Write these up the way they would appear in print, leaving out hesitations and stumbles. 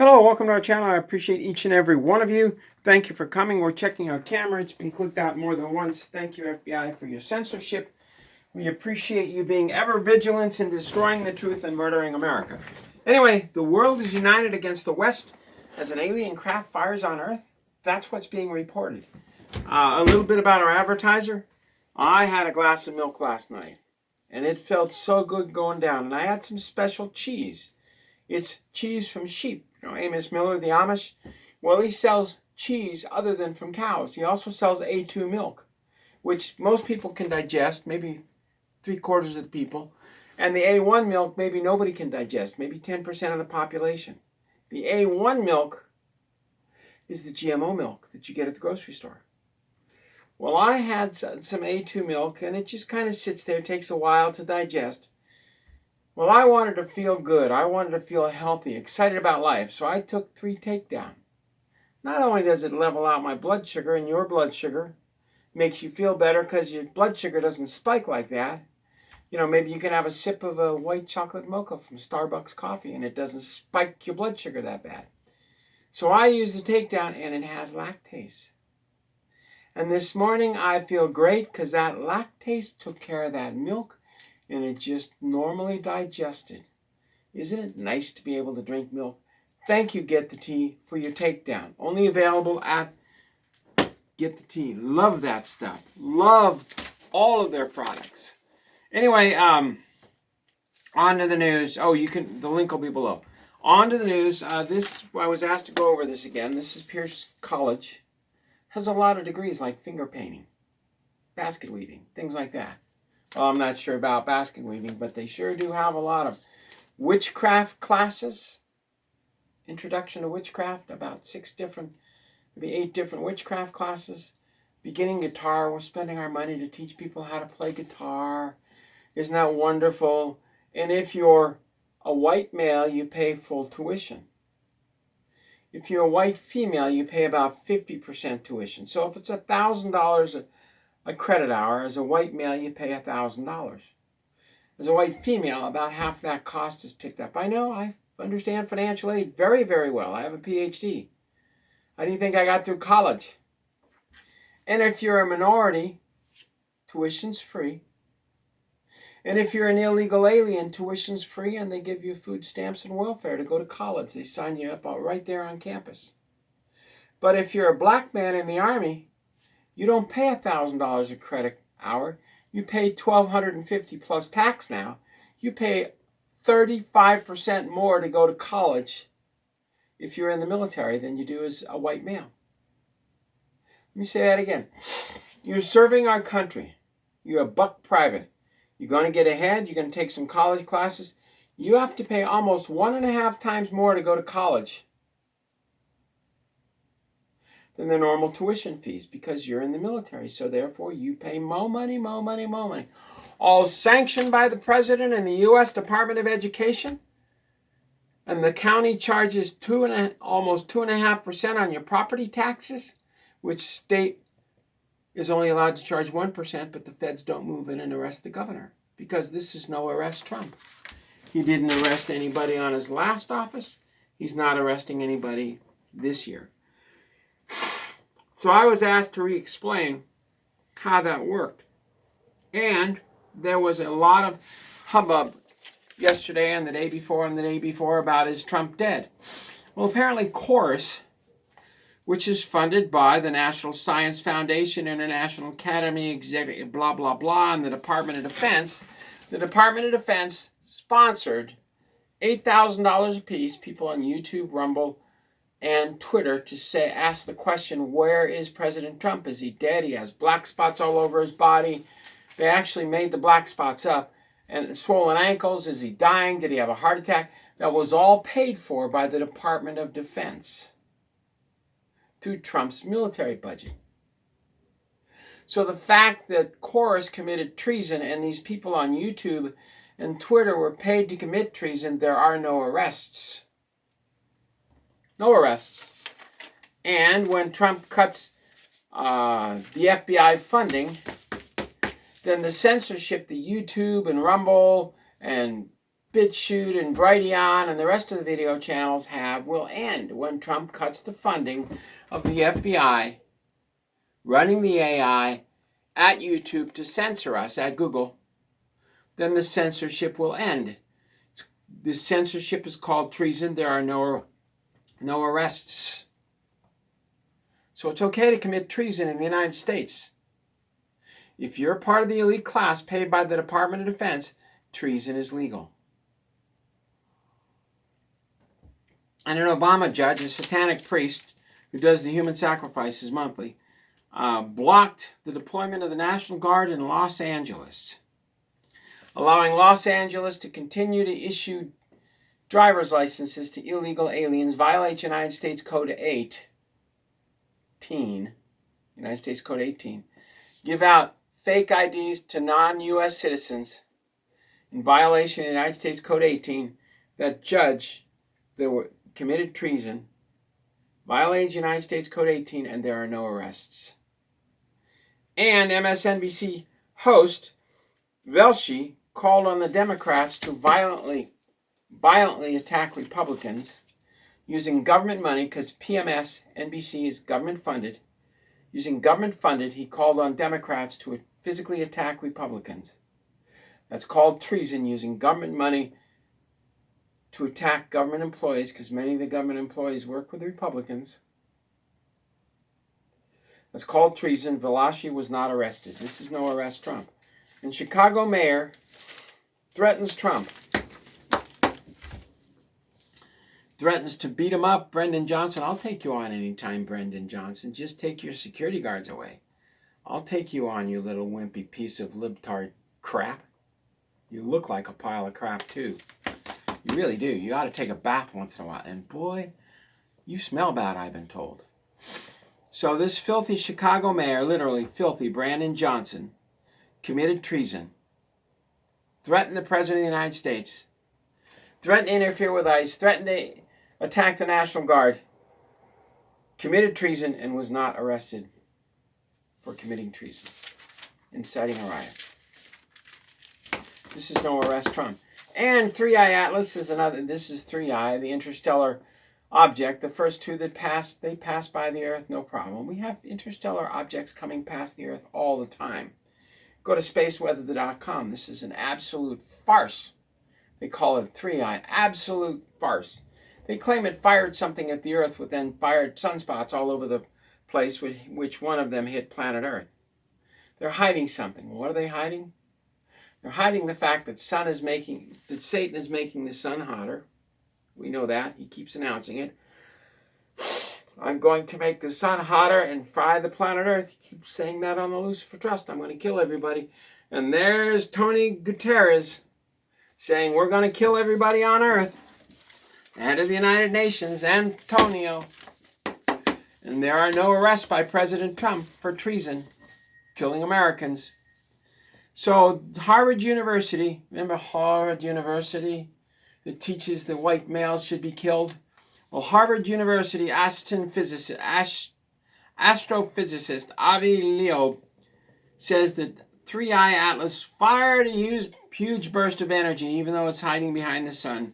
Hello, welcome to our channel. I appreciate each and every one of you. Thank you for coming. We're checking our camera. It's been clicked out more than once. Thank you, FBI, for your censorship. We appreciate you being ever vigilant in destroying the truth and murdering America. Anyway, the world is united against the West as an alien craft fires on Earth. That's what's being reported. A little bit about our advertiser. I had a glass of milk last night, and it felt so good going down. And I had some special cheese. It's cheese from sheep. You know, Amos Miller, the Amish, well, he sells cheese other than from cows. He also sells A2 milk, which most people can digest, maybe 3/4 of the people. And the A1 milk, maybe nobody can digest, maybe 10% of the population. The A1 milk is the GMO milk that you get at the grocery store. Well, I had some A2 milk, and it just kind of sits there, takes a while to digest. Well, I wanted to feel good. I wanted to feel healthy, excited about life. So I took 3 takedown. Not only does it level out my blood sugar, and your blood sugar makes you feel better because your blood sugar doesn't spike like that. You know, maybe you can have a sip of a white chocolate mocha from Starbucks coffee and it doesn't spike your blood sugar that bad. So I use the takedown and it has lactase. And this morning I feel great because that lactase took care of that milk. And it just normally digested. Isn't it nice to be able to drink milk? Thank you, Get the Tea, for your takedown. Only available at Get the Tea. Love that stuff. Love all of their products. Anyway, on to the news. Oh, the link will be below. On to the news. I was asked to go over this again. This is Pierce College. Has a lot of degrees like finger painting, basket weaving, things like that. Well, I'm not sure about basket weaving, but they sure do have a lot of witchcraft classes. Introduction to witchcraft, about 6 different, maybe 8 different witchcraft classes. Beginning guitar, we're spending our money to teach people how to play guitar. Isn't that wonderful? And if you're a white male, you pay full tuition. If you're a white female, you pay about 50% tuition. So if it's $1,000 a credit hour, as a white male, you pay $1,000. As a white female, about half that cost is picked up. I know, I understand financial aid very, very well. I have a PhD. How do you think I got through college? And if you're a minority, tuition's free. And if you're an illegal alien, tuition's free, and they give you food stamps and welfare to go to college. They sign you up right there on campus. But if you're a black man in the Army, you don't pay $1,000 a credit hour. You pay $1,250 plus tax now. You pay 35% more to go to college if you're in the military than you do as a white male. Let me say that again. You're serving our country. You're a buck private. You're going to get ahead. You're going to take some college classes. You have to pay almost 1.5 times more to go to college than the normal tuition fees because you're in the military. So therefore, you pay more money, more money, more money. All sanctioned by the President and the U.S. Department of Education. And the county charges almost 2.5% on your property taxes, which state is only allowed to charge 1%, but the feds don't move in and arrest the governor because this is no arrest Trump. He didn't arrest anybody on his last office. He's not arresting anybody this year. So I was asked to re-explain how that worked. And there was a lot of hubbub yesterday and the day before about is Trump dead? Well, apparently Chorus, which is funded by the National Science Foundation, International Academy, Executive, blah, blah, blah, and the Department of Defense sponsored $8,000 apiece, people on YouTube, Rumble, and Twitter to ask the question, where is President Trump? Is he dead? He has black spots all over his body. They actually made the black spots up. And swollen ankles, is he dying? Did he have a heart attack? That was all paid for by the Department of Defense through Trump's military budget. So the fact that Chorus committed treason and these people on YouTube and Twitter were paid to commit treason, there are no arrests. No arrests. And when Trump cuts the FBI funding, then the censorship, the YouTube and Rumble and BitChute and Brighteon and the rest of the video channels have will end when Trump cuts the funding of the FBI running the AI at YouTube to censor us at Google. Then the censorship will end. This censorship is called treason. There are no arrests. So it's okay to commit treason in the United States. If you're part of the elite class paid by the Department of Defense, treason is legal. And an Obama judge, a satanic priest who does the human sacrifices monthly, blocked the deployment of the National Guard in Los Angeles, allowing Los Angeles to continue to issue driver's licenses to illegal aliens, violate United States Code 18, United States Code 18, give out fake IDs to non-U.S. citizens in violation of United States Code 18. That judge that committed treason, violated United States Code 18, and there are no arrests. And MSNBC host Velshi called on the Democrats to violently attack Republicans using government money, because PMS, NBC is government funded. Using government funded, he called on Democrats to physically attack Republicans. That's called treason, using government money to attack government employees, because many of the government employees work with Republicans. That's called treason. Velshi was not arrested. This is no arrest Trump. And Chicago mayor threatens Trump. Threatens to beat him up. Brendan Johnson, I'll take you on anytime, Brendan Johnson. Just take your security guards away. I'll take you on, you little wimpy piece of libtard crap. You look like a pile of crap, too. You really do. You ought to take a bath once in a while. And boy, you smell bad, I've been told. So this filthy Chicago mayor, literally filthy, Brandon Johnson, committed treason. Threatened the President of the United States. Threatened to interfere with ICE. Threatened to attack the National Guard. Committed treason and was not arrested for committing treason. Inciting a riot. This is no arrest Trump. And 3I Atlas is another. This is 3I, the interstellar object. The first two that passed, they passed by the Earth, no problem. We have interstellar objects coming past the Earth all the time. Go to spaceweather.com. This is an absolute farce. They call it 3I. Absolute farce. They claim it fired something at the Earth, but then fired sunspots all over the place, which one of them hit planet Earth. They're hiding something. What are they hiding? They're hiding the fact that Satan is making the sun hotter. We know that. He keeps announcing it. I'm going to make the sun hotter and fry the planet Earth. He keeps saying that on the Lucifer Trust. I'm going to kill everybody. And there's Tony Guterres saying we're going to kill everybody on Earth. The head of the United Nations, Antonio. And there are no arrests by President Trump for treason, killing Americans. So Harvard University, remember Harvard University that teaches that white males should be killed? Well, Harvard University astrophysicist Avi Loeb says that 3I Atlas fired a huge burst of energy, even though it's hiding behind the sun,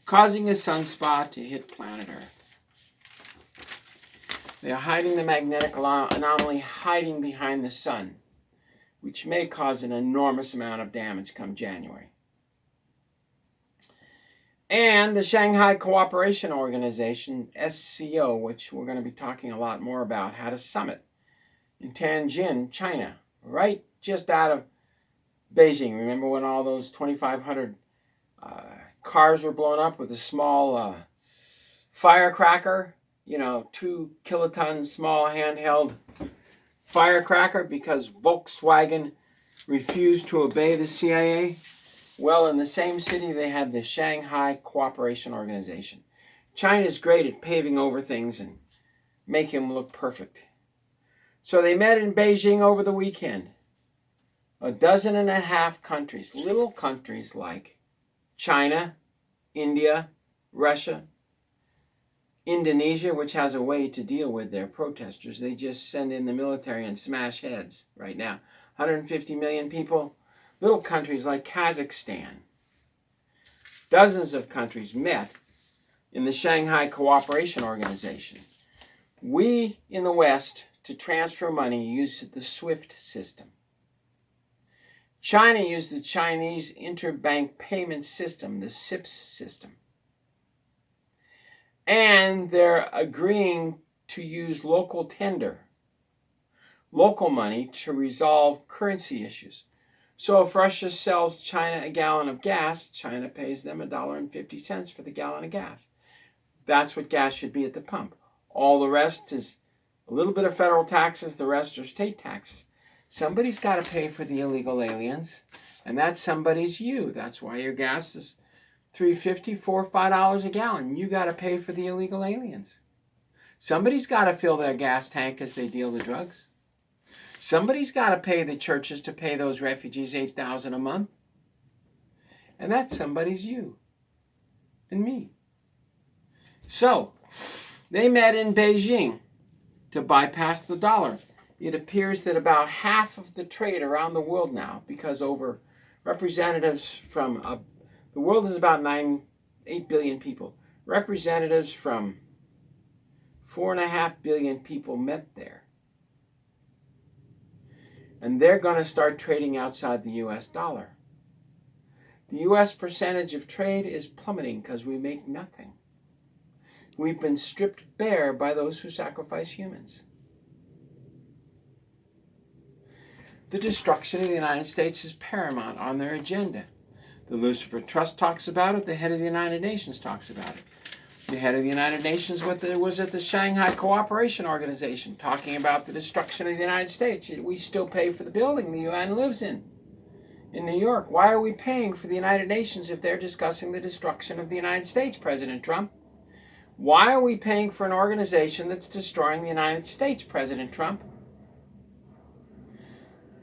causing a sunspot to hit planet Earth. They are hiding the magnetic anomaly, hiding behind the sun, which may cause an enormous amount of damage come January. And the Shanghai Cooperation Organization, SCO, which we're going to be talking a lot more about, had a summit in Tianjin, China, right just out of Beijing. Remember when all those 2,500 cars were blown up with a small firecracker? 2 kiloton small handheld firecracker because Volkswagen refused to obey the CIA. Well, in the same city, they had the Shanghai Cooperation Organization. China's great at paving over things and making them look perfect. So they met in Beijing over the weekend. 12.5 countries, little countries like China, India, Russia, Indonesia, which has a way to deal with their protesters. They just send in the military and smash heads right now. 150 million people. Little countries like Kazakhstan, dozens of countries met in the Shanghai Cooperation Organization. We in the West, to transfer money, used the SWIFT system. China used the Chinese Interbank Payment System, the CIPS system. And they're agreeing to use local tender, local money, to resolve currency issues. So if Russia sells China a gallon of gas, China pays them $1.50 for the gallon of gas. That's what gas should be at the pump. All the rest is a little bit of federal taxes, the rest are state taxes. Somebody's got to pay for the illegal aliens, and that somebody's you. That's why your gas is $3.50, $4, $5 a gallon. You got to pay for the illegal aliens. Somebody's got to fill their gas tank as they deal the drugs. Somebody's got to pay the churches to pay those refugees $8,000 a month. And that somebody's you and me. So, they met in Beijing to bypass the dollar. It appears that about half of the trade around the world now, because over representatives from, the world is about 8 billion people. Representatives from 4.5 billion people met there. And they're going to start trading outside the US dollar. The US percentage of trade is plummeting because we make nothing. We've been stripped bare by those who sacrifice humans. The destruction of the United States is paramount on their agenda. The Lucifer Trust talks about it. The head of the United Nations talks about it. The head of the United Nations was at the Shanghai Cooperation Organization talking about the destruction of the United States. We still pay for the building the UN lives in New York. Why are we paying for the United Nations if they're discussing the destruction of the United States, President Trump? Why are we paying for an organization that's destroying the United States, President Trump?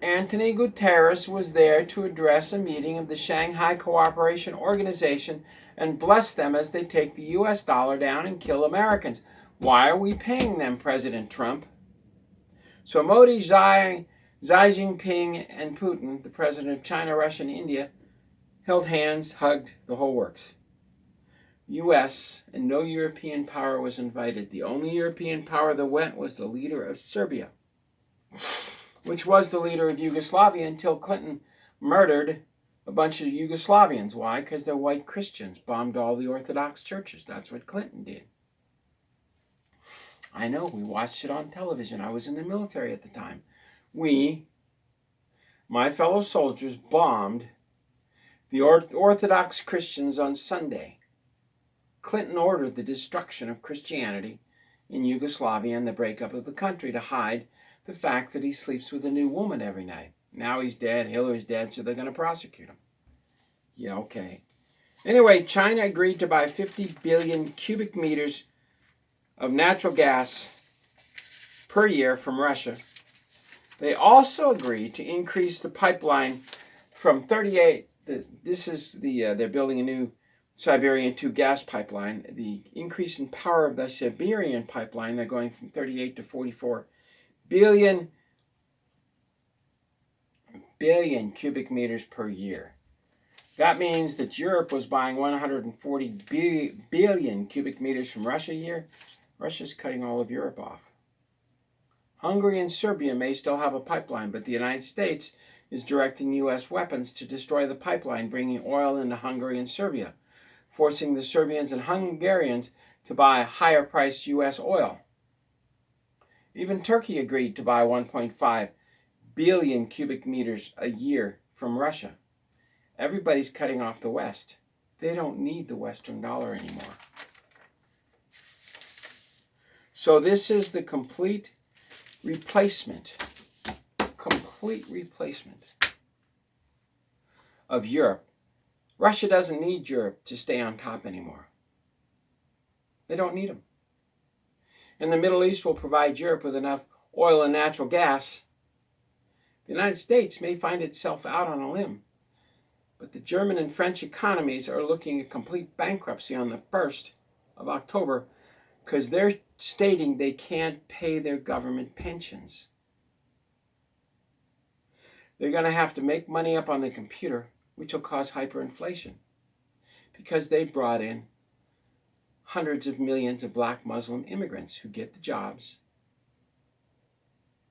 Anthony Guterres was there to address a meeting of the Shanghai Cooperation Organization and bless them as they take the US dollar down and kill Americans. Why are we paying them, President Trump? So Modi, Xi Jinping, and Putin, the president of China, Russia, and India, held hands, hugged, the whole works. US and no European power was invited. The only European power that went was the leader of Serbia, which was the leader of Yugoslavia until Clinton murdered a bunch of Yugoslavians. Why? Because they're white Christians, bombed all the Orthodox churches. That's what Clinton did. I know, we watched it on television. I was in the military at the time. My fellow soldiers, bombed the Orthodox Christians on Sunday. Clinton ordered the destruction of Christianity in Yugoslavia and the breakup of the country to hide the fact that he sleeps with a new woman every night. Now he's dead, Hillary's dead, so they're going to prosecute him. Yeah, okay. Anyway, China agreed to buy 50 billion cubic meters of natural gas per year from Russia. They also agreed to increase the pipeline from 38, they're building a new Siberian 2 gas pipeline. The increase in power of the Siberian pipeline, they're going from 38 to 44 billion cubic meters per year. That means that Europe was buying 140 billion cubic meters from Russia a year. Russia's cutting all of Europe off. Hungary and Serbia may still have a pipeline, but the United States is directing U.S. weapons to destroy the pipeline, bringing oil into Hungary and Serbia, forcing the Serbians and Hungarians to buy higher-priced U.S. oil. Even Turkey agreed to buy 1.5 billion cubic meters a year from Russia. Everybody's cutting off the West. They don't need the Western dollar anymore. So this is the complete replacement of Europe. Russia doesn't need Europe to stay on top anymore. They don't need them. And the Middle East will provide Europe with enough oil and natural gas. The United States may find itself out on a limb, but the German and French economies are looking at complete bankruptcy on the 1st of October because they're stating they can't pay their government pensions. They're going to have to make money up on the computer, which will cause hyperinflation. because they brought in hundreds of millions of black Muslim immigrants who get the jobs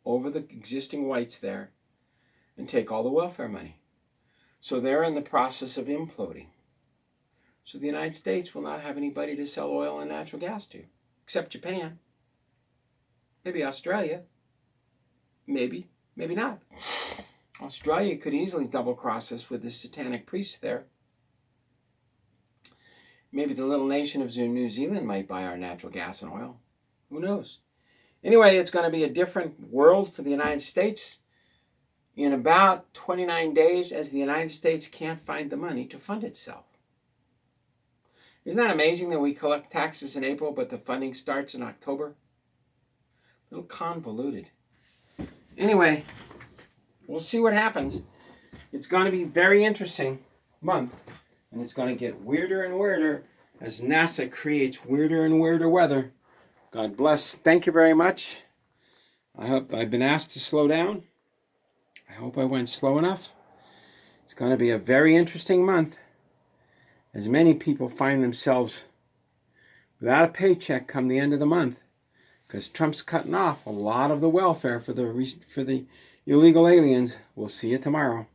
over the existing whites there and take all the welfare money. So they're in the process of imploding. So the United States will not have anybody to sell oil and natural gas to, except Japan. Maybe Australia. Maybe not. Australia could easily double-cross us with the satanic priests there. Maybe the little nation of New Zealand might buy our natural gas and oil. Who knows? Anyway, it's going to be a different world for the United States in about 29 days, as the United States can't find the money to fund itself. Isn't that amazing that we collect taxes in April, but the funding starts in October? A little convoluted. Anyway, we'll see what happens. It's going to be a very interesting month, and it's going to get weirder and weirder as NASA creates weirder and weirder weather. God bless. Thank you very much. I hope I've been asked to slow down. I hope I went slow enough. It's going to be a very interesting month, as many people find themselves without a paycheck come the end of the month, because Trump's cutting off a lot of the welfare for the illegal aliens. We'll see you tomorrow.